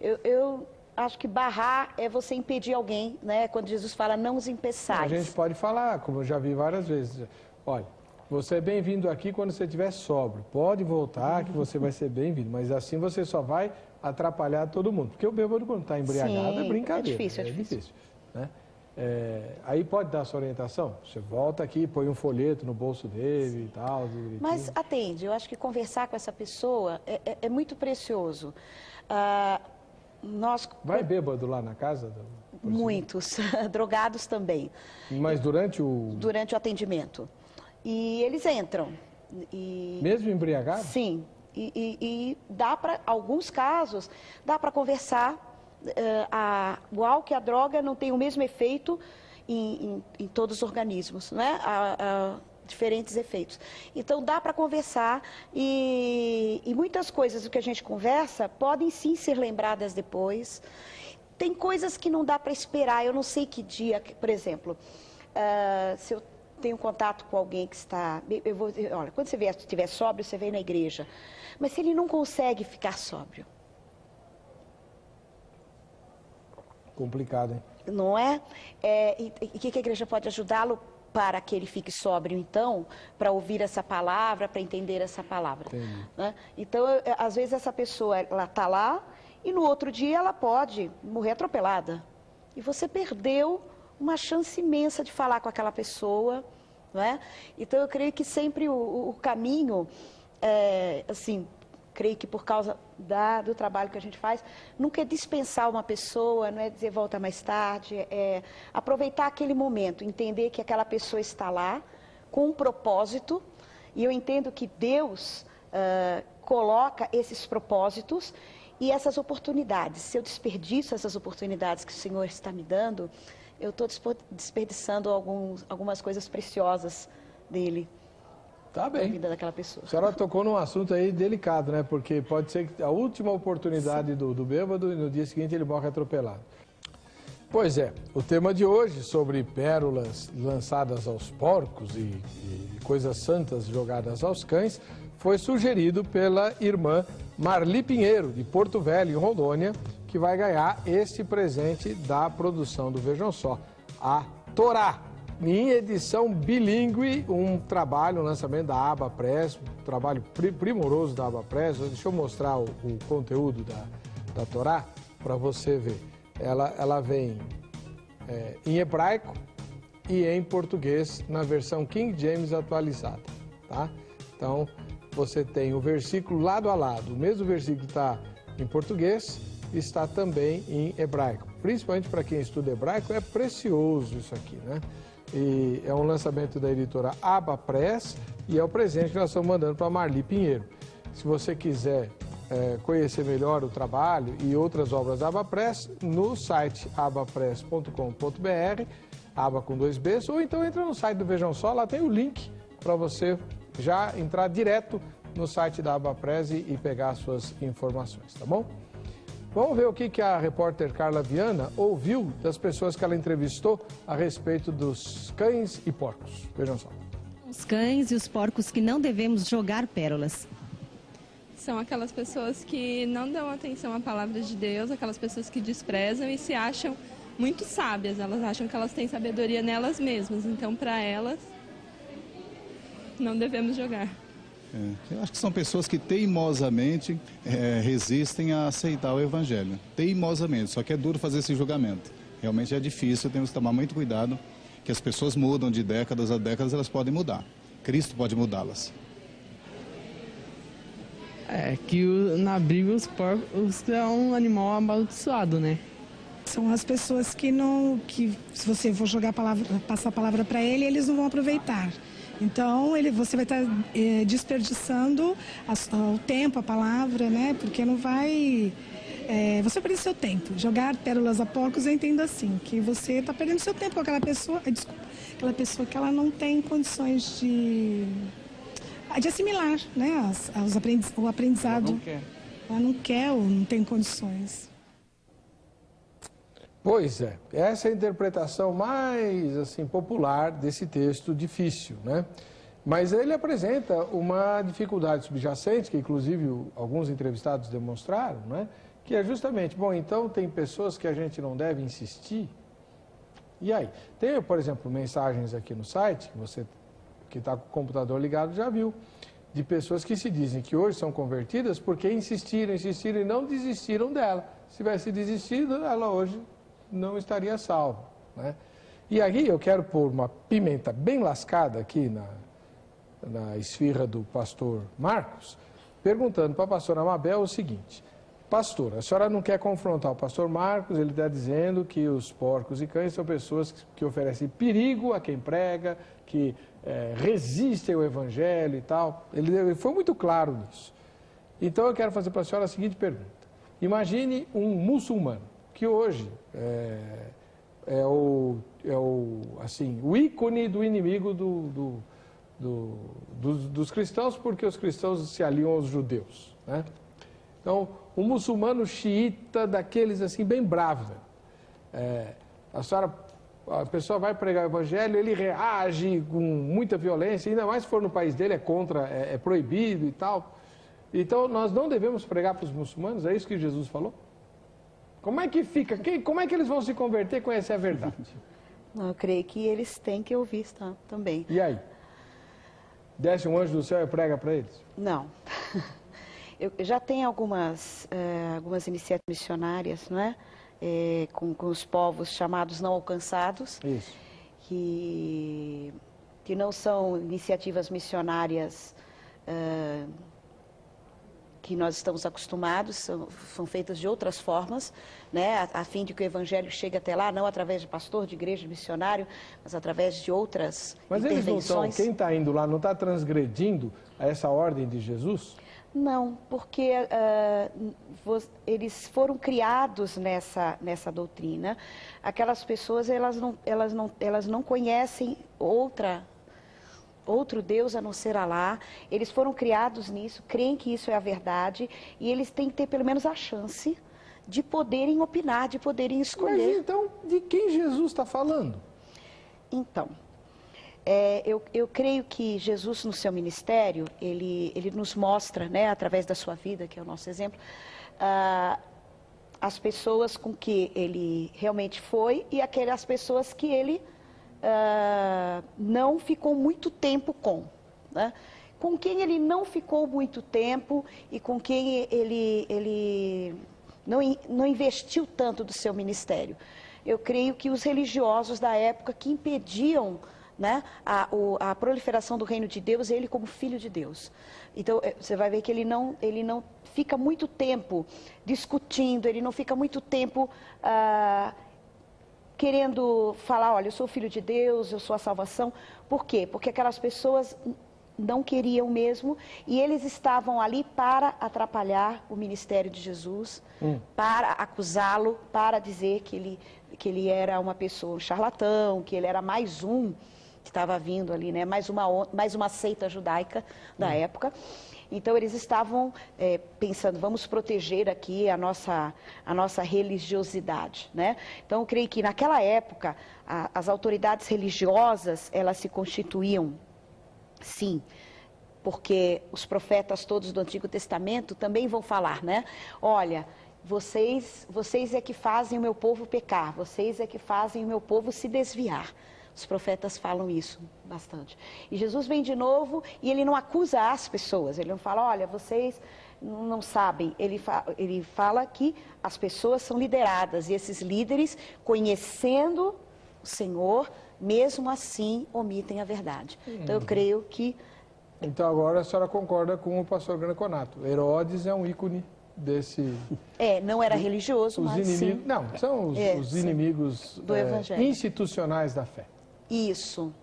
Eu acho que barrar é você impedir alguém, né? Quando Jesus fala, não os impeçais. A gente pode falar, como eu já vi várias vezes, olha, você é bem-vindo aqui quando você estiver sóbrio. Pode voltar que você vai ser bem-vindo, mas assim você só vai atrapalhar todo mundo. Porque o bêbado, quando está embriagado, é brincadeira. É difícil. Né? Aí pode dar essa orientação. Você volta aqui, põe um folheto no bolso dele e tal. Mas atende, eu acho que conversar com essa pessoa é muito precioso. Vai bêbado lá na casa? Muitos, drogados também. Mas durante o atendimento. E eles entram. Mesmo embriagado? Sim. E dá para, alguns casos, dá para conversar. O álcool e a droga não têm o mesmo efeito em todos os organismos, né? Há diferentes efeitos. Então dá para conversar e muitas coisas do que a gente conversa podem sim ser lembradas depois. Tem coisas que não dá para esperar. Eu não sei que dia, por exemplo, se eu tenho contato com alguém que está... olha, quando você estiver sóbrio, você vem na igreja. Mas se ele não consegue ficar sóbrio... Complicado, hein? Não é? E o que a igreja pode ajudá-lo para que ele fique sóbrio, então? Para ouvir essa palavra, para entender essa palavra. Né? Então, às vezes essa pessoa, ela está lá e no outro dia ela pode morrer atropelada. E você perdeu uma chance imensa de falar com aquela pessoa, não é? Então eu creio que sempre o caminho, assim, creio que por causa do trabalho que a gente faz, nunca é dispensar uma pessoa, não é dizer volta mais tarde, é aproveitar aquele momento, entender que aquela pessoa está lá com um propósito, e eu entendo que Deus coloca esses propósitos e essas oportunidades. Se eu desperdiço essas oportunidades que o Senhor está me dando, eu estou desperdiçando algumas coisas preciosas dele. Tá bem. Na vida daquela pessoa. A senhora tocou num assunto aí delicado, né? Porque pode ser que a última oportunidade do bêbado e no dia seguinte ele morre atropelado. Pois é, o tema de hoje sobre pérolas lançadas aos porcos e coisas santas jogadas aos cães foi sugerido pela irmã Marli Pinheiro, de Porto Velho, em Rondônia, que vai ganhar este presente da produção do Vejam Só, a Torá, em edição bilíngue, um lançamento da Aba Press, um trabalho primoroso da Aba Press. Deixa eu mostrar o conteúdo da Torá para você ver. Ela vem em hebraico e em português, na versão King James atualizada, tá? Então, você tem o versículo lado a lado, o mesmo versículo que está em português, está também em hebraico. Principalmente para quem estuda hebraico, é precioso isso aqui, né? E é um lançamento da editora Aba Press e é o presente que nós estamos mandando para a Marli Pinheiro. Se você quiser conhecer melhor o trabalho e outras obras da Aba Press, no site abapress.com.br, aba com 2 Bs, ou então entra no site do Vejam Só, lá tem o link para você já entrar direto no site da Aba Press e pegar as suas informações, tá bom? Vamos ver o que a repórter Carla Viana ouviu das pessoas que ela entrevistou a respeito dos cães e porcos. Vejam só. Os cães e os porcos que não devemos jogar pérolas. São aquelas pessoas que não dão atenção à palavra de Deus, aquelas pessoas que desprezam e se acham muito sábias. Elas acham que elas têm sabedoria nelas mesmas. Então, para elas, não devemos jogar. Eu acho que são pessoas que teimosamente resistem a aceitar o Evangelho. Teimosamente, só que é duro fazer esse julgamento. Realmente é difícil, temos que tomar muito cuidado, que as pessoas mudam de décadas a décadas, elas podem mudar. Cristo pode mudá-las. Na Bíblia os porcos é um animal amaldiçoado, né? São as pessoas que se você for passar a palavra para eles não vão aproveitar. Então, você vai estar desperdiçando o tempo, a palavra, né? Porque não vai... você perde seu tempo. Jogar pérolas a porcos, eu entendo assim, que você está perdendo seu tempo com aquela pessoa, aquela pessoa que ela não tem condições de assimilar, né? O aprendizado. Ela não quer ou não tem condições. Pois é, essa é a interpretação mais assim, popular desse texto difícil, né? Mas ele apresenta uma dificuldade subjacente, que inclusive alguns entrevistados demonstraram, né? Que é justamente, bom, então tem pessoas que a gente não deve insistir. E aí? Tem, por exemplo, mensagens aqui no site, que você que está com o computador ligado já viu, de pessoas que se dizem que hoje são convertidas porque insistiram e não desistiram dela. Se tivesse desistido, ela hoje não estaria salva, né? E aqui eu quero pôr uma pimenta bem lascada aqui na esfirra do pastor Marcos, perguntando para a pastora Amabel o seguinte: pastora, a senhora não quer confrontar o pastor Marcos, ele está dizendo que os porcos e cães são pessoas que oferecem perigo a quem prega, que resistem ao evangelho e tal. Ele foi muito claro nisso. Então eu quero fazer para a senhora a seguinte pergunta: imagine um muçulmano, que hoje é o ícone do inimigo dos cristãos, porque os cristãos se aliam aos judeus, né? Então, um muçulmano xiita daqueles assim, bem bravo. A pessoa vai pregar o evangelho, ele reage com muita violência, ainda mais se for no país dele, é proibido e tal. Então, nós não devemos pregar para os muçulmanos, é isso que Jesus falou? Como é que fica? Como é que eles vão se converter e conhecer a verdade? Não, eu creio que eles têm que ouvir também. E aí? Desce um anjo do céu e prega para eles? Não. Eu já tenho algumas iniciativas missionárias, não é? Com os povos chamados não alcançados. Isso. Que não são iniciativas missionárias que nós estamos acostumados, são feitas de outras formas, né, a fim de que o evangelho chegue até lá, não através de pastor, de igreja, de missionário, mas através de outras intervenções. Eles não estão, quem está indo lá não está transgredindo essa ordem de Jesus? Não, porque eles foram criados nessa doutrina. Aquelas pessoas, elas não conhecem outro Deus a não ser Alá. Eles foram criados nisso, creem que isso é a verdade, e eles têm que ter pelo menos a chance de poderem opinar, de poderem escolher. Mas então, de quem Jesus está falando? Então, eu creio que Jesus, no seu ministério, ele nos mostra, né, através da sua vida, que é o nosso exemplo, as pessoas com que ele realmente foi e aquelas pessoas que ele não ficou muito tempo com, né? Com quem ele não ficou muito tempo e com quem ele não investiu tanto do seu ministério. Eu creio que os religiosos da época que impediam, né, a proliferação do reino de Deus, ele como filho de Deus. Então, você vai ver que ele não fica muito tempo discutindo, ele não fica muito tempo querendo falar, olha, eu sou filho de Deus, eu sou a salvação. Por quê? Porque aquelas pessoas não queriam mesmo, e eles estavam ali para atrapalhar o ministério de Jesus, para acusá-lo, para dizer que ele era uma pessoa, um charlatão, que ele era mais um, que estava vindo ali, né? Mais uma seita judaica da época. Então, eles estavam pensando, vamos proteger aqui a nossa religiosidade, né? Então, eu creio que naquela época, as autoridades religiosas, elas se constituíam, sim, porque os profetas todos do Antigo Testamento também vão falar, né? Olha, vocês é que fazem o meu povo pecar, vocês é que fazem o meu povo se desviar. Os profetas falam isso bastante. E Jesus vem de novo e ele não acusa as pessoas, ele não fala, olha, vocês não sabem. Ele fala que as pessoas são lideradas e esses líderes, conhecendo o Senhor, mesmo assim omitem a verdade. Então eu creio que... Então agora a senhora concorda com o pastor Greconato. Herodes é um ícone desse... não era religioso, mas inimigos, sim. Não, são os inimigos do Evangelho. Institucionais da fé. Isso.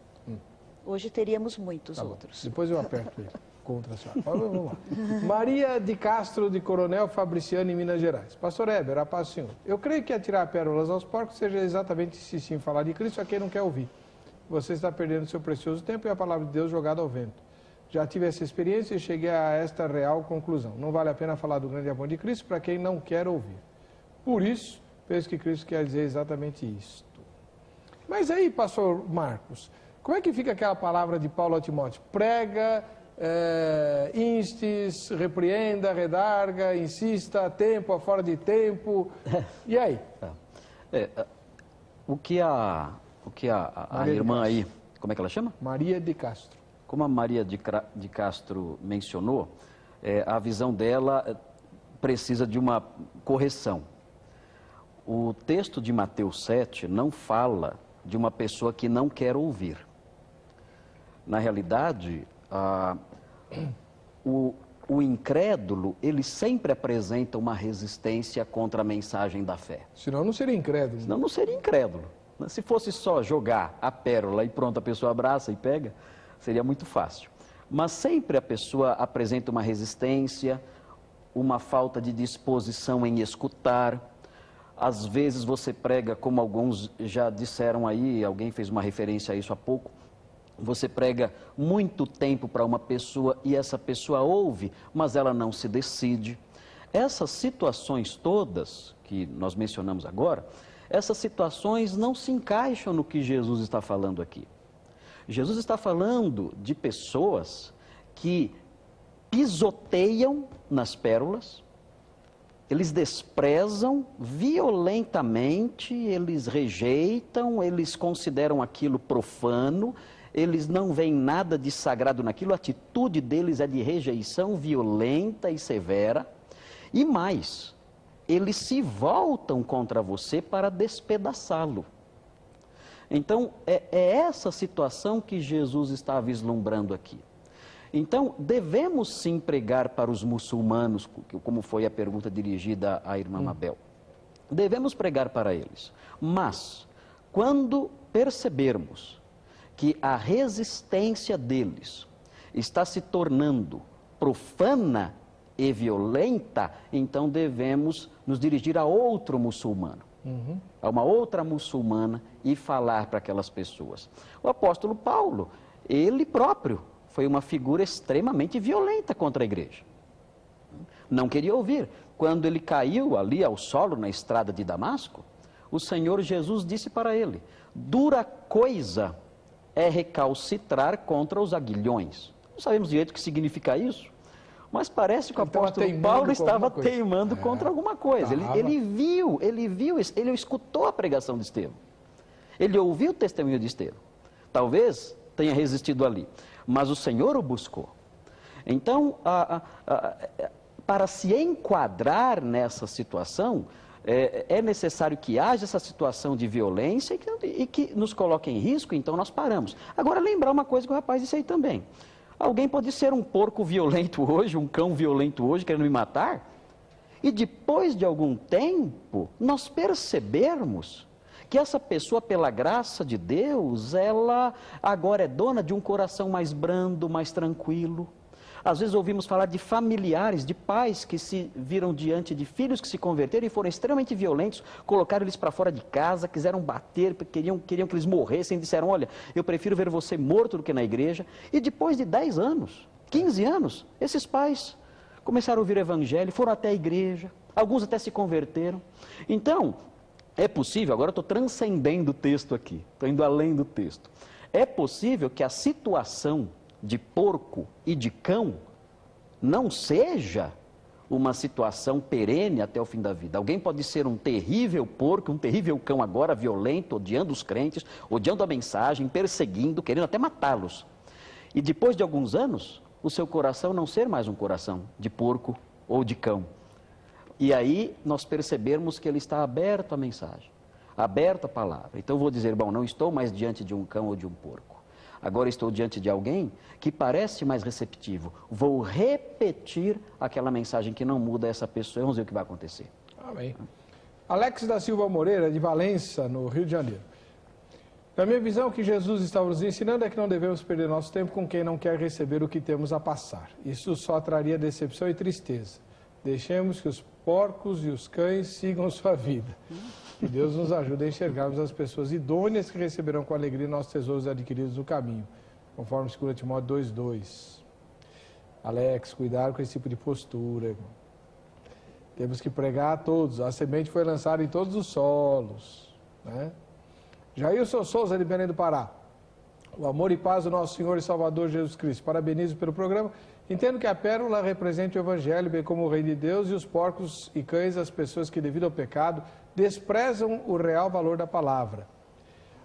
Hoje teríamos muitos outros. Depois eu aperto ele contra a senhora. Vamos lá. Maria de Castro, de Coronel Fabriciano, em Minas Gerais. Pastor Heber, a paz do Senhor. Eu creio que atirar pérolas aos porcos seja exatamente se sim falar de Cristo a quem não quer ouvir. Você está perdendo seu precioso tempo e a palavra de Deus jogada ao vento. Já tive essa experiência e cheguei a esta real conclusão. Não vale a pena falar do grande amor de Cristo para quem não quer ouvir. Por isso, penso que Cristo quer dizer exatamente isto. Mas aí, pastor Marcos, como é que fica aquela palavra de Paulo a Timóteo? Prega, instes, repreenda, redarga, insista, a tempo, a fora de tempo. E aí? O que a irmã aí, como é que ela chama? Maria de Castro. Como a Maria de Castro mencionou, a visão dela precisa de uma correção. O texto de Mateus 7 não fala de uma pessoa que não quer ouvir. Na realidade, o incrédulo, ele sempre apresenta uma resistência contra a mensagem da fé. Senão não seria incrédulo. Senão não seria incrédulo. Se fosse só jogar a pérola e pronto, a pessoa abraça e pega, seria muito fácil. Mas sempre a pessoa apresenta uma resistência, uma falta de disposição em escutar. Às vezes você prega, como alguns já disseram aí, alguém fez uma referência a isso há pouco, você prega muito tempo para uma pessoa e essa pessoa ouve, mas ela não se decide. Essas situações todas que nós mencionamos agora, essas situações não se encaixam no que Jesus está falando aqui. Jesus está falando de pessoas que pisoteiam nas pérolas, eles desprezam violentamente, eles rejeitam, eles consideram aquilo profano, eles não veem nada de sagrado naquilo, a atitude deles é de rejeição violenta e severa. E mais, eles se voltam contra você para despedaçá-lo. Então, é essa situação que Jesus está vislumbrando aqui. Então, devemos sim pregar para os muçulmanos, como foi a pergunta dirigida à irmã Mabel. Devemos pregar para eles. Mas, quando percebermos que a resistência deles está se tornando profana e violenta, então devemos nos dirigir a outro muçulmano. A uma outra muçulmana e falar para aquelas pessoas. O apóstolo Paulo, ele próprio, foi uma figura extremamente violenta contra a igreja. Não queria ouvir. Quando ele caiu ali ao solo na estrada de Damasco, o Senhor Jesus disse para ele: dura coisa é recalcitrar contra os aguilhões. Não sabemos direito o que significa isso, mas parece que o apóstolo Paulo estava teimando contra alguma coisa. Ele escutou a pregação de Estevão. Ele ouviu o testemunho de Estevão. Talvez tenha resistido ali, mas o Senhor o buscou. Então, para se enquadrar nessa situação, é necessário que haja essa situação de violência e que nos coloque em risco, então nós paramos. Agora, lembrar uma coisa que o rapaz disse aí também. Alguém pode ser um porco violento hoje, um cão violento hoje, querendo me matar, e depois de algum tempo, nós percebermos que essa pessoa, pela graça de Deus, ela agora é dona de um coração mais brando, mais tranquilo. Às vezes ouvimos falar de familiares, de pais que se viram diante de filhos que se converteram e foram extremamente violentos, colocaram eles para fora de casa, quiseram bater, queriam que eles morressem, disseram, olha, eu prefiro ver você morto do que na igreja. E depois de 10 anos, 15 anos, esses pais começaram a ouvir o evangelho, foram até a igreja, alguns até se converteram. Então, é possível, agora eu estou transcendendo o texto aqui, estou indo além do texto. É possível que a situação de porco e de cão não seja uma situação perene até o fim da vida. Alguém pode ser um terrível porco, um terrível cão agora, violento, odiando os crentes, odiando a mensagem, perseguindo, querendo até matá-los. E depois de alguns anos, o seu coração não ser mais um coração de porco ou de cão. E aí nós percebermos que ele está aberto à mensagem, aberto à palavra. Então eu vou dizer, bom, não estou mais diante de um cão ou de um porco. Agora estou diante de alguém que parece mais receptivo. Vou repetir aquela mensagem que não muda essa pessoa e vamos ver o que vai acontecer. Amém. Alex da Silva Moreira, de Valença, no Rio de Janeiro. Na minha visão, o que Jesus estava nos ensinando é que não devemos perder nosso tempo com quem não quer receber o que temos a passar. Isso só traria decepção e tristeza. Deixemos que os porcos e os cães sigam sua vida. Que Deus nos ajude a enxergarmos as pessoas idôneas que receberão com alegria nossos tesouros adquiridos no caminho, conforme 2 Timóteo 2:2. Alex, cuidado com esse tipo de postura, irmão. Temos que pregar a todos. A semente foi lançada em todos os solos, né? Jailson Souza, de Belém do Pará. O amor e paz do nosso Senhor e Salvador Jesus Cristo. Parabenizo pelo programa. Entendo que a pérola representa o Evangelho, bem como o Reino de Deus, e os porcos e cães, as pessoas que, devido ao pecado, desprezam o real valor da palavra.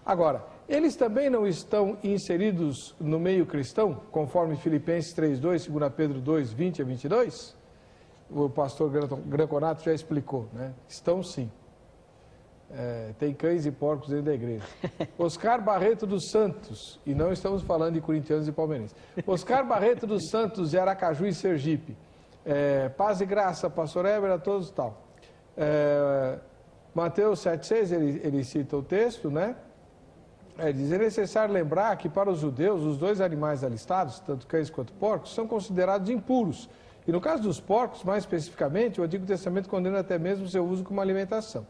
Agora, eles também não estão inseridos no meio cristão, conforme Filipenses 3:2, 2 Pedro 2:20 a 22? O pastor Granconato já explicou, né? Estão sim. Tem cães e porcos dentro da igreja. Oscar Barreto dos Santos, e não estamos falando de corintianos e palmeirenses. Oscar Barreto dos Santos, de Aracaju e Sergipe. Paz e graça, pastor Heber, a todos e tal. Mateus 7,6, ele cita o texto, né? Diz, é necessário lembrar que para os judeus, os dois animais alistados, tanto cães quanto porcos, são considerados impuros. E no caso dos porcos, mais especificamente, o Antigo Testamento condena até mesmo o seu uso como alimentação.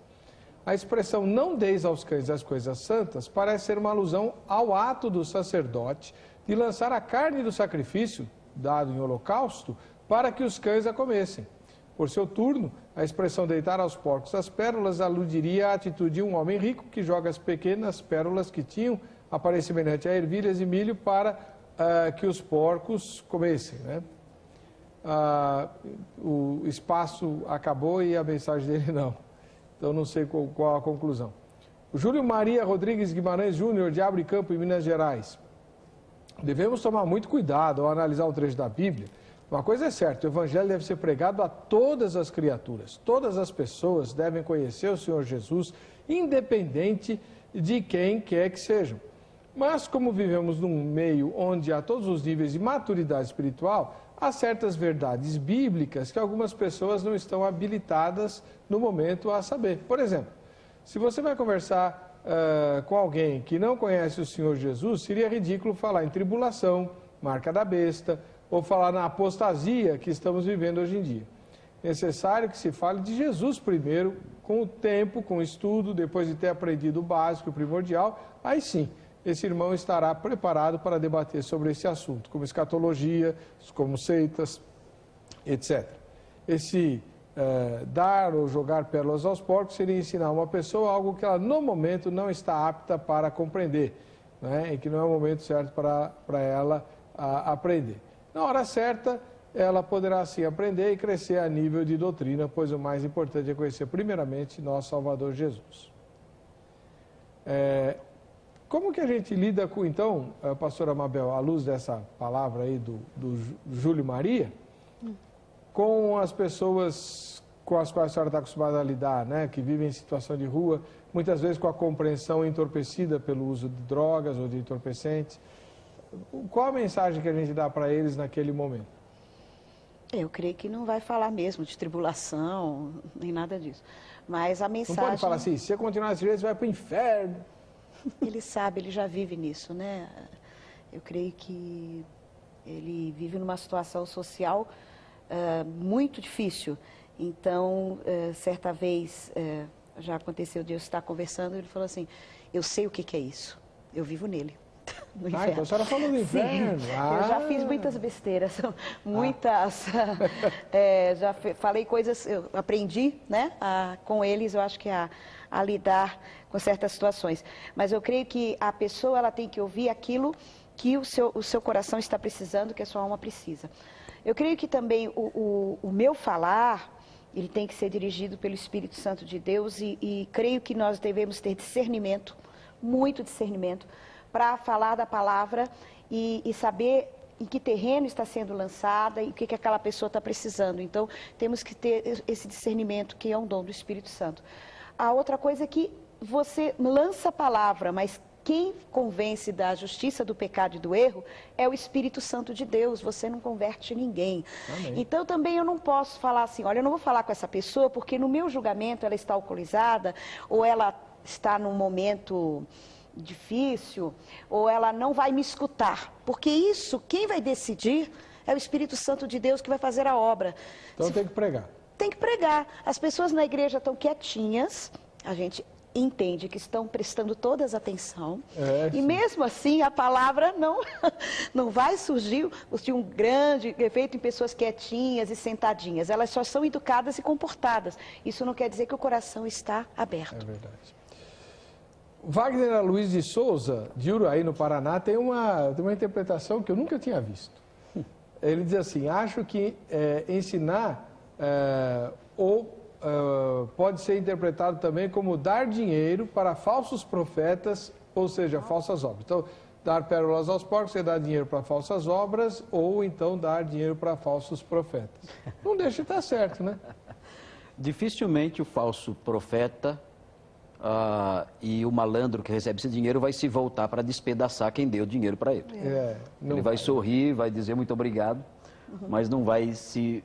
A expressão não deis aos cães as coisas santas parece ser uma alusão ao ato do sacerdote de lançar a carne do sacrifício, dado em holocausto, para que os cães a comessem. Por seu turno, a expressão deitar aos porcos as pérolas aludiria à atitude de um homem rico que joga as pequenas pérolas que tinham, aparece semelhante a ervilhas e milho, para que os porcos comessem, né? O espaço acabou e a mensagem dele não. Então não sei qual a conclusão. O Júlio Maria Rodrigues Guimarães Júnior, de Abre Campo, em Minas Gerais. Devemos tomar muito cuidado ao analisar o trecho da Bíblia. Uma coisa é certa, o Evangelho deve ser pregado a todas as criaturas. Todas as pessoas devem conhecer o Senhor Jesus, independente de quem quer que sejam. Mas como vivemos num meio onde há todos os níveis de maturidade espiritual, há certas verdades bíblicas que algumas pessoas não estão habilitadas no momento a saber. Por exemplo, se você vai conversar com alguém que não conhece o Senhor Jesus, seria ridículo falar em tribulação, marca da besta, ou falar na apostasia que estamos vivendo hoje em dia. É necessário que se fale de Jesus primeiro, com o tempo, com o estudo, depois de ter aprendido o básico, o primordial, aí sim, esse irmão estará preparado para debater sobre esse assunto, como escatologia, como seitas, etc. Esse dar ou jogar pérolas aos porcos seria ensinar uma pessoa algo que ela, no momento, não está apta para compreender, né? E que não é o momento certo para ela aprender. Na hora certa, ela poderá sim aprender e crescer a nível de doutrina, pois o mais importante é conhecer primeiramente nosso Salvador Jesus. Como que a gente lida com, então, pastora Mabel, à luz dessa palavra aí do Júlio Maria, com as pessoas com as quais a senhora está acostumada a lidar, né, que vivem em situação de rua, muitas vezes com a compreensão entorpecida pelo uso de drogas ou de entorpecentes? Qual a mensagem que a gente dá para eles naquele momento? Eu creio que não vai falar mesmo de tribulação, nem nada disso. Mas a mensagem... Não pode falar assim, se você continuar desse jeito, você vai para o inferno. Ele sabe, ele já vive nisso, né? Eu creio que Ele vive numa situação social muito difícil. Então, certa vez, já aconteceu de eu estar conversando, ele falou assim, eu sei o que é isso, eu vivo nele. No inferno. Então a senhora falou do inferno. Sim, eu já fiz muitas besteiras, muitas, já falei coisas, eu aprendi, né, com eles, eu acho que a lidar com certas situações. Mas eu creio que a pessoa, ela tem que ouvir aquilo que o seu coração está precisando, que a sua alma precisa. Eu creio que também o meu falar, ele tem que ser dirigido pelo Espírito Santo de Deus e creio que nós devemos ter discernimento, muito discernimento, para falar da palavra e saber em que terreno está sendo lançada e o que aquela pessoa está precisando. Então, temos que ter esse discernimento, que é um dom do Espírito Santo. A outra coisa é que você lança a palavra, mas quem convence da justiça, do pecado e do erro é o Espírito Santo de Deus, você não converte ninguém. Amém. Então também eu não posso falar assim, olha, eu não vou falar com essa pessoa porque no meu julgamento ela está alcoolizada ou ela está num momento difícil ou ela não vai me escutar, porque isso, quem vai decidir é o Espírito Santo de Deus que vai fazer a obra. Então tem que pregar. Tem que pregar. As pessoas na igreja estão quietinhas, a gente entende que estão prestando todas atenção, e mesmo assim a palavra não vai surgir um grande efeito em pessoas quietinhas e sentadinhas, elas só são educadas e comportadas, isso não quer dizer que o coração está aberto. É verdade. Wagner Luiz de Souza, de Uraí, no Paraná, tem uma interpretação que eu nunca tinha visto. Ele diz assim, acho que ensinar pode ser interpretado também como dar dinheiro para falsos profetas, ou seja, falsas obras. Então, dar pérolas aos porcos é dar dinheiro para falsas obras, ou então dar dinheiro para falsos profetas. Não deixa de estar certo, né? Dificilmente o falso profeta e o malandro que recebe esse dinheiro vai se voltar para despedaçar quem deu dinheiro para ele. Ele vai sorrir, vai dizer muito obrigado, mas não vai se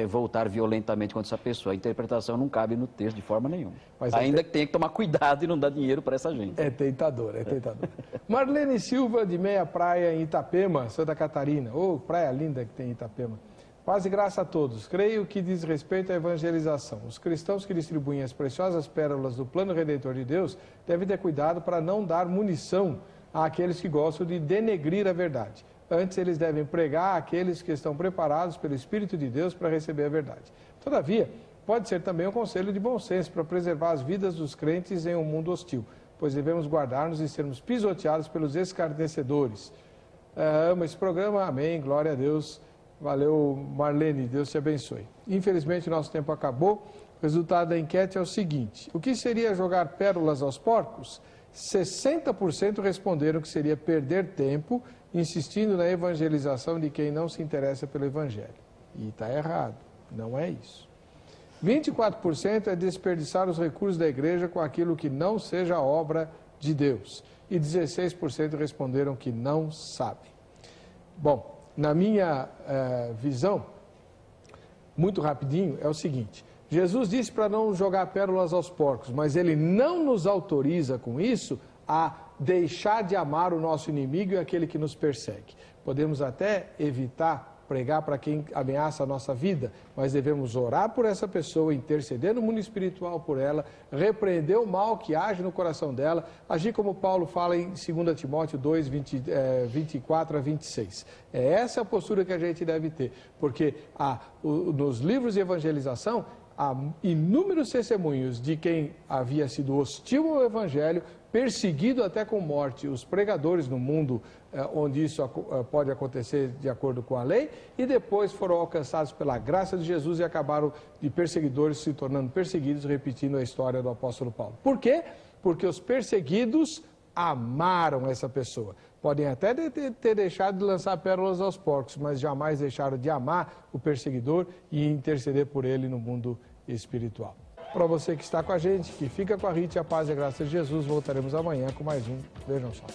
voltar violentamente contra essa pessoa. A interpretação não cabe no texto de forma nenhuma. Mas ainda que tenha que tomar cuidado e não dar dinheiro para essa gente. É tentador, é tentador. Marlene Silva, de Meia Praia, em Itapema, Santa Catarina. Praia linda que tem em Itapema. Paz e graça a todos. Creio que diz respeito à evangelização. Os cristãos que distribuem as preciosas pérolas do plano redentor de Deus devem ter cuidado para não dar munição àqueles que gostam de denegrir a verdade. Antes, eles devem pregar àqueles que estão preparados pelo Espírito de Deus para receber a verdade. Todavia, pode ser também um conselho de bom senso para preservar as vidas dos crentes em um mundo hostil, pois devemos guardar-nos e sermos pisoteados pelos escarnecedores. Amo esse programa, amém, glória a Deus. Valeu, Marlene, Deus te abençoe. Infelizmente, nosso tempo acabou. O resultado da enquete é o seguinte: o que seria jogar pérolas aos porcos? 60% responderam que seria perder tempo insistindo na evangelização de quem não se interessa pelo Evangelho. E está errado, não é isso. 24% é desperdiçar os recursos da igreja com aquilo que não seja obra de Deus. E 16% responderam que não sabem. Bom, na minha visão, muito rapidinho, é o seguinte: Jesus disse para não jogar pérolas aos porcos, mas ele não nos autoriza com isso a deixar de amar o nosso inimigo e aquele que nos persegue. Podemos até evitar pregar para quem ameaça a nossa vida, mas devemos orar por essa pessoa, interceder no mundo espiritual por ela, repreender o mal que age no coração dela, agir como Paulo fala em 2 Timóteo 2, 24 a 26. É essa a postura que a gente deve ter, porque nos livros de evangelização, há inúmeros testemunhos de quem havia sido hostil ao Evangelho, perseguido até com morte, os pregadores no mundo onde isso pode acontecer de acordo com a lei, e depois foram alcançados pela graça de Jesus e acabaram de perseguidores se tornando perseguidos, repetindo a história do apóstolo Paulo. Por quê? Porque os perseguidos amaram essa pessoa. Podem até ter deixado de lançar pérolas aos porcos, mas jamais deixaram de amar o perseguidor e interceder por ele no mundo espiritual. Para você que está com a gente, que fica com a Rita, a paz e a graça de Jesus, voltaremos amanhã com mais um Vejam Só.